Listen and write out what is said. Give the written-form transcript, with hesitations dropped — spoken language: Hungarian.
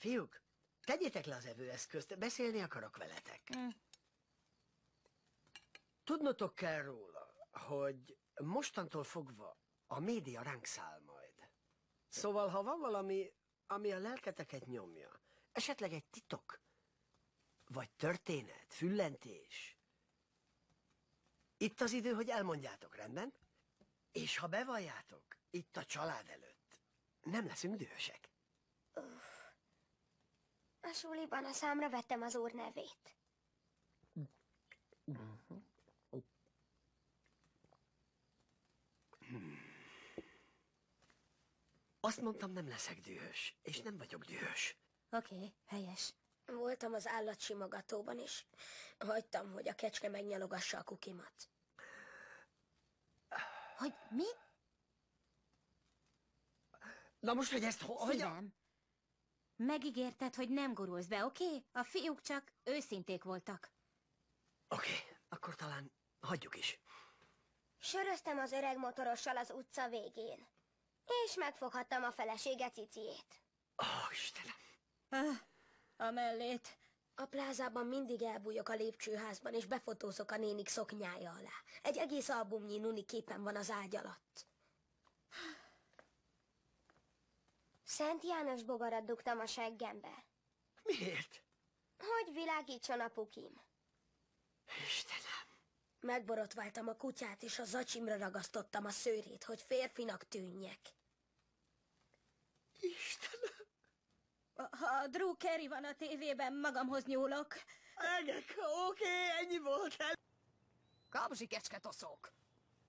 Fiúk, tegyétek le az evőeszközt, beszélni akarok veletek. Tudnotok kell róla, hogy mostantól fogva a média ránk száll majd. Szóval, ha van valami, ami a lelketeket nyomja, esetleg egy titok, vagy történet, füllentés, itt az idő, hogy elmondjátok, rendben? És ha bevalljátok, itt a család előtt, nem leszünk dühösek. A suliban a számra vettem az úr nevét. Azt mondtam, nem leszek dühös, és nem vagyok dühös. Oké, helyes. Voltam az állatsimogatóban is. Hagytam, hogy a kecske megnyalogassa a kukimat. Hogy mi? Na most, hogy ezt hogyan... Szívem, megígérted, hogy nem gurulsz be, oké? A fiúk csak őszinték voltak. Oké, akkor talán hagyjuk is. Söröztem az öreg motorossal az utca végén. És megfoghattam a felesége ciciét. Istenem. A mellét. A plázában mindig elbújok a lépcsőházban, és befotózok a nénik szoknyája alá. Egy egész albumnyi nuni képen van az ágy alatt. Szent János bogarat dugtam a seggembe. Miért? Hogy világítson a pukim. Istenem. Megborotváltam a kutyát, és a zacsimra ragasztottam a szőrét, hogy férfinak tűnjek. Istenem. Ha Drew Carey van a tévében, magamhoz nyúlok. Egek, oké, ennyi volt el. Kapzsi kecsketoszók!